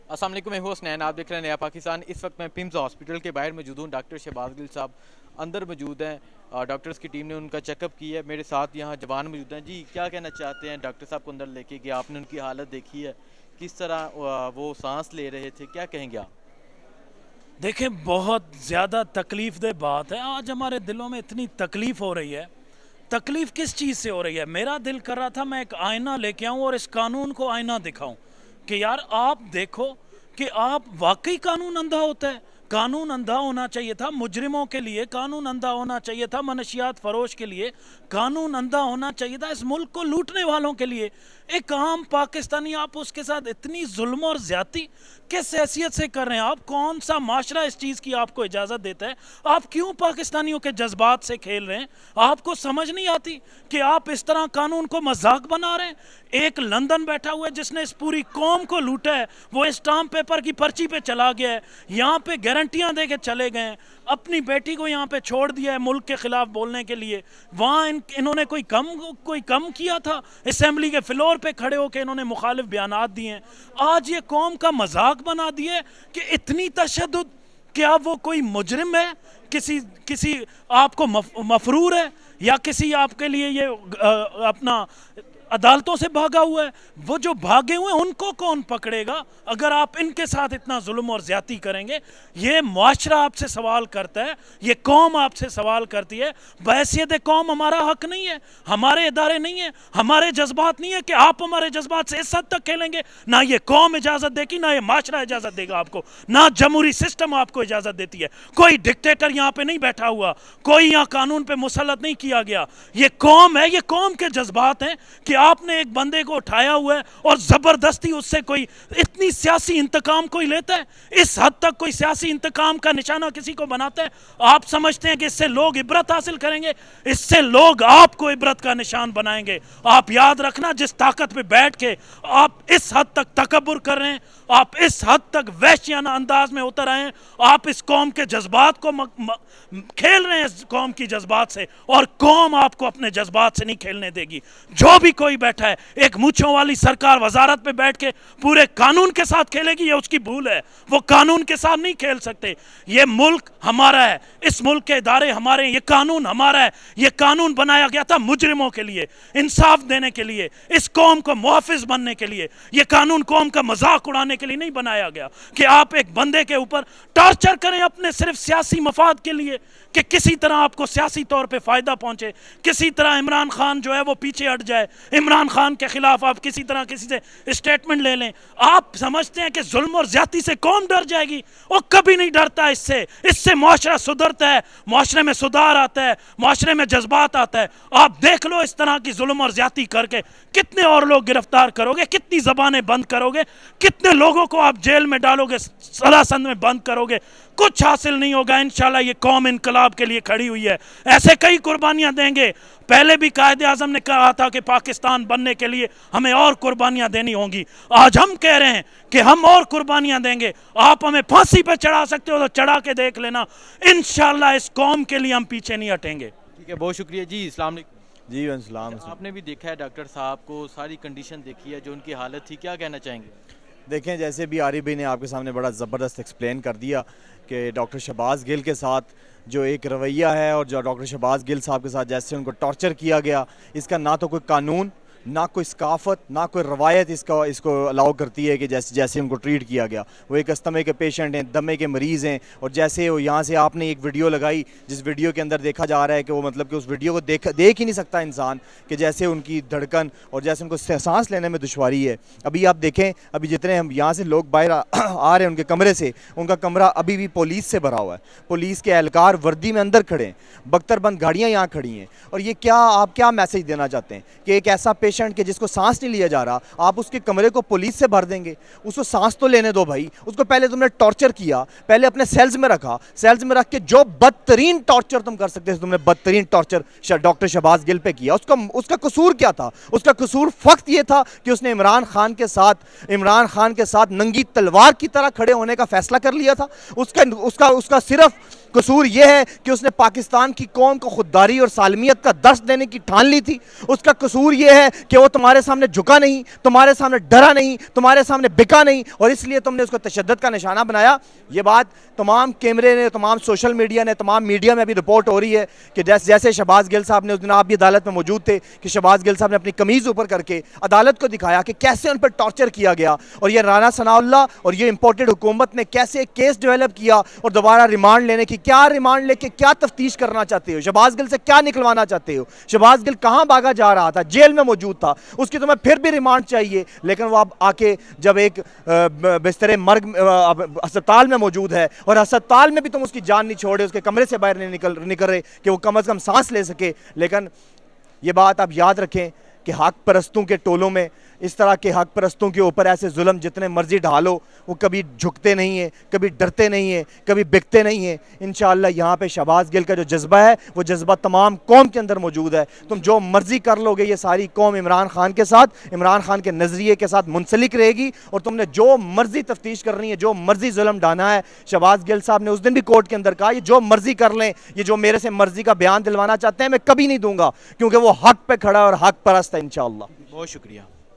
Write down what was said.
السلام علیکم، میں ہوں حسنین، آپ دیکھ رہے ہیں نیا پاکستان۔ اس وقت میں پمز ہاسپٹل کے باہر موجود ہوں۔ ڈاکٹر شہباز گل صاحب اندر موجود ہیں، ڈاکٹرز کی ٹیم نے ان کا چیک اپ کی ہے۔ میرے ساتھ یہاں جوان موجود ہیں۔ جی کیا کہنا چاہتے ہیں؟ ڈاکٹر صاحب کو اندر لے کے گیا، آپ نے ان کی حالت دیکھی ہے، کس طرح وہ سانس لے رہے تھے، کیا کہیں گے آپ؟ دیکھیں، بہت زیادہ تکلیف دہ بات ہے، آج ہمارے دلوں میں اتنی تکلیف ہو رہی ہے۔ تکلیف کس چیز سے ہو رہی ہے؟ میرا دل کر رہا تھا میں ایک آئینہ لے کے آؤں اور اس قانون کو آئینہ دکھاؤں کہ یار آپ دیکھو کہ آپ واقعی قانون اندھا ہوتا ہے۔ قانون اندھا ہونا چاہیے تھا مجرموں کے لیے، قانون اندھا ہونا چاہیے تھا منشیات فروش کے لیے، قانون اندھا ہونا چاہیے تھا اس ملک کو لوٹنے والوں کے لیے۔ ایک عام پاکستانی آپ اس کے ساتھ اتنی ظلم اور زیادتی کس حیثیت سے کر رہے ہیں؟ آپ کون سا معاشرہ اس چیز کی آپ کو اجازت دیتا ہے؟ آپ کیوں پاکستانیوں کے جذبات سے کھیل رہے ہیں؟ آپ کو سمجھ نہیں آتی کہ آپ اس طرح قانون کو مذاق بنا رہے ہیں؟ ایک لندن بیٹھا ہوا ہے جس نے اس پوری قوم کو لوٹا ہے، وہ اسٹامپ پیپر کی پرچی پہ چلا گیا ہے، یہاں پہ گارنٹیاں دے کے چلے گئے ہیں، اپنی بیٹی کو یہاں پہ چھوڑ دیا ہے ملک کے خلاف بولنے کے لیے۔ وہاں انہوں نے کوئی کم کیا تھا؟ اسمبلی کے فلور پہ کھڑے ہو کے انہوں نے مخالف بیانات دیے ہیں۔ آج یہ قوم کا مذاق بنا دیے کہ اتنی تشدد، کیا وہ کوئی مجرم ہے؟ کسی آپ کو مفرور ہے یا کسی آپ کے لیے یہ اپنا عدالتوں سے بھاگا ہوا ہے؟ وہ جو بھاگے ہوئے ان کو کون پکڑے گا اگر آپ ان کے ساتھ اتنا ظلم اور زیادتی کریں گے؟ یہ معاشرہ آپ سے سوال کرتا ہے، یہ قوم آپ سے سوال کرتی ہے۔ بحیثیت قوم ہمارا حق نہیں ہے، ہمارے ادارے نہیں ہیں، ہمارے جذبات نہیں ہے کہ آپ ہمارے جذبات سے اس حد تک کھیلیں گے؟ نہ یہ قوم اجازت دے گی، نہ یہ معاشرہ اجازت دے گا آپ کو، نہ جمہوری سسٹم آپ کو اجازت دیتی ہے۔ کوئی ڈکٹیٹر یہاں پہ نہیں بیٹھا ہوا، کوئی یہاں قانون پہ مسلط نہیں کیا گیا۔ یہ قوم ہے، یہ قوم کے جذبات ہیں کہ آپ نے ایک بندے کو اٹھایا ہوا ہے اور زبردستی اس سے کوئی اتنی سیاسی انتقام کوئی لیتا ہے؟ اس حد تک کوئی سیاسی انتقام کا نشانہ کسی کو بناتا ہے؟ آپ سمجھتے ہیں کہ اس سے لوگ عبرت حاصل کریں گے؟ اس سے لوگ آپ کو عبرت کا نشان بنائیں گے۔ آپ یاد رکھنا، جس طاقت پہ بیٹھ کے آپ اس حد تک تکبر کر رہے ہیں، آپ اس حد تک وحشیانہ انداز میں اتر آئے ہیں، آپ اس قوم کے جذبات کو کھیل رہے ہیں، اس قوم کی جذبات سے، اور قوم آپ کو اپنے جذبات سے نہیں کھیلنے دے گی۔ جو بھی کوئی بیٹھا ہے، ایک مونچھوں والی سرکار وزارت پہ بیٹھ کے پورے قانون کے ساتھ کھیلے گی، یہ اس کی بھول ہے۔ وہ قانون کے ساتھ نہیں کھیل سکتے۔ یہ ملک ہمارا ہے، اس ملک کے ادارے ہمارے ہیں، یہ قانون ہمارا ہے۔ یہ قانون بنایا گیا تھا مجرموں کے لیے، انصاف دینے کے لیے، اس قوم کو محافظ بننے کے لیے۔ یہ قانون قوم کا مذاق اڑانے کے لیے نہیں بنایا گیا کہ آپ ایک بندے کے اوپر ٹارچر کریں اپنے صرف سیاسی مفاد کے لیے، کہ کسی طرح آپ کو سیاسی طور پہ فائدہ پہنچے، کسی طرح عمران خان جو ہے وہ پیچھے ہٹ جائے، عمران خان کے خلاف آپ کسی طرح کسی سے اسٹیٹمنٹ لے لیں۔ آپ سمجھتے ہیں کہ ظلم اور زیادتی سے کون ڈر جائے گی؟ وہ کبھی نہیں ڈرتا۔ اس سے معاشرہ سدھرتا ہے، معاشرے میں سدھار آتا ہے، معاشرے میں جذبات آتا ہے۔ آپ دیکھ لو اس طرح کی ظلم اور زیادتی کر کے کتنے اور لوگ گرفتار کرو گے، کتنی زبانیں بند کرو گے، کتنے لوگوں کو آپ جیل میں ڈالو گے، سلاسل میں بند کرو گے، کچھ حاصل نہیں ہوگا۔ انشاءاللہ یہ قوم انقلاب کے لیے کھڑی ہوئی ہے، ایسے کئی قربانیاں دیں گے۔ پہلے بھی قائد اعظم نے کہا تھا کہ پاکستان بننے کے لیے ہمیں اور قربانیاں دینی ہوں گی۔ آج ہم کہہ رہے ہیں کہ ہم اور قربانیاں دیں گے۔ آپ ہمیں پھانسی پہ چڑھا سکتے ہو تو چڑھا کے دیکھ لینا، انشاءاللہ اس قوم کے لیے ہم پیچھے نہیں ہٹیں گے۔ ٹھیک ہے، بہت شکریہ جی۔ السلام علیکم۔ جی السلام۔ آپ نے بھی دیکھا ہے ڈاکٹر صاحب کو، ساری کنڈیشن دیکھی ہے جو ان کی حالت تھی، کیا کہنا چاہیں گے؟ دیکھیں، جیسے بھی عارف بھائی نے آپ کے سامنے بڑا زبردست ایکسپلین کر دیا کہ ڈاکٹر شہباز گل کے ساتھ جو ایک رویہ ہے اور جو ڈاکٹر شہباز گل صاحب کے ساتھ جیسے ان کو ٹارچر کیا گیا، اس کا نہ تو کوئی قانون، نہ کوئی ثقافت، نہ کوئی روایت اس کو الاؤ کرتی ہے کہ جیسے ان کو ٹریٹ کیا گیا۔ وہ ایک استھمے کے پیشنٹ ہیں، دمے کے مریض ہیں، اور جیسے وہ یہاں سے آپ نے ایک ویڈیو لگائی جس ویڈیو کے اندر دیکھا جا رہا ہے کہ وہ مطلب کہ اس ویڈیو کو دیکھ ہی نہیں سکتا انسان، کہ جیسے ان کی دھڑکن اور جیسے ان کو سانس لینے میں دشواری ہے۔ ابھی آپ دیکھیں، ابھی جتنے ہم یہاں سے لوگ باہر آ رہے ہیں ان کے کمرے سے، ان کا کمرہ ابھی بھی پولیس سے بھرا ہوا ہے، پولیس کے اہلکار وردی میں اندر کھڑے ہیں، بختر بند گاڑیاں یہاں کھڑی ہیں۔ اور یہ آپ کیا میسج دینا چاہتے ہیں کہ ایک ایسا پیشنٹ کہ جس کو سانس نہیں لیا جا رہا، آپ اس کے کمرے کو پولیس سے بھر دیں گے؟ اس کو سانس تو لینے دو بھائی۔ اس کو پہلے تم نے ٹارچر کیا، پہلے اپنے سیلز میں رکھا، سیلز میں رکھ کے جو بدترین ٹارچر تم کر سکتے تھے تم نے بدترین ٹارچر ڈاکٹر شہباز گل پہ کیا۔ اس کا قصور کیا تھا؟ اس کا قصور فقط یہ تھا کہ اس نے عمران خان کے ساتھ ننگی تلوار کی طرح کھڑے ہونے کا فیصلہ کر لیا تھا۔ اس کا صرف قصور یہ ہے کہ اس نے پاکستان کی قوم کو خودداری اور سالمیت کا درس دینے کی ٹھان لی تھی. اس کا قصور یہ ہے کہ وہ تمہارے سامنے جھکا نہیں, تمہارے سامنے ڈرا نہیں, تمہارے سامنے بکا نہیں, اور اس لیے تم نے اس کو تشدد کا نشانہ بنایا. یہ بات تمام کیمرے نے, تمام سوشل میڈیا نے, تمام میڈیا میں ابھی رپورٹ ہو رہی ہے کہ جیسے شہباز گل صاحب نے, اس دن آپ بھی عدالت میں موجود تھے, کہ شہباز گل صاحب نے اپنی قمیض اوپر کر کے عدالت کو دکھایا کہ کیسے ان پر ٹارچر کیا گیا, اور یہ رانا ثناء اللہ اور یہ امپورٹڈ حکومت نے کیسے کیس ڈیولپ کیا اور دوبارہ ریمانڈ لینے کی, کیا ریمانڈ لے کے کیا تفتیش کرنا چاہتے ہو, شہباز گل سے کیا نکلوانا چاہتے ہو. شہباز گل کہاں بھاگا جا رہا تھا, جیل میں موجود تھا, اس کی تمہیں پھر بھی ریمانڈ چاہیے, لیکن وہ اب آ کے جب ایک بستر مرگ ہسپتال میں موجود ہے, اور ہسپتال میں بھی تم اس کی جان نہیں چھوڑے, اس کے کمرے سے باہر نہیں نکل رہے کہ وہ کم از کم سانس لے سکے. لیکن یہ بات آپ یاد رکھیں کہ حق پرستوں کے ٹولوں میں اس طرح کے حق پرستوں کے اوپر ایسے ظلم جتنے مرضی ڈھالو, وہ کبھی جھکتے نہیں ہیں, کبھی ڈرتے نہیں ہیں, کبھی بکتے نہیں ہیں. انشاءاللہ یہاں پہ شہباز گل کا جو جذبہ ہے وہ جذبہ تمام قوم کے اندر موجود ہے. تم جو مرضی کر لو گے, یہ ساری قوم عمران خان کے ساتھ, عمران خان کے نظریے کے ساتھ منسلک رہے گی, اور تم نے جو مرضی تفتیش کرنی ہے, جو مرضی ظلم ڈھانا ہے. شہباز گل صاحب نے اس دن بھی کورٹ کے اندر کہا یہ جو مرضی کر لیں, یہ جو میرے سے مرضی کا بیان دلوانا چاہتے ہیں میں کبھی نہیں دوں گا, کیونکہ وہ حق پہ کھڑا ہے اور حق پرست ہے. انشاءاللہ. بہت شکریہ.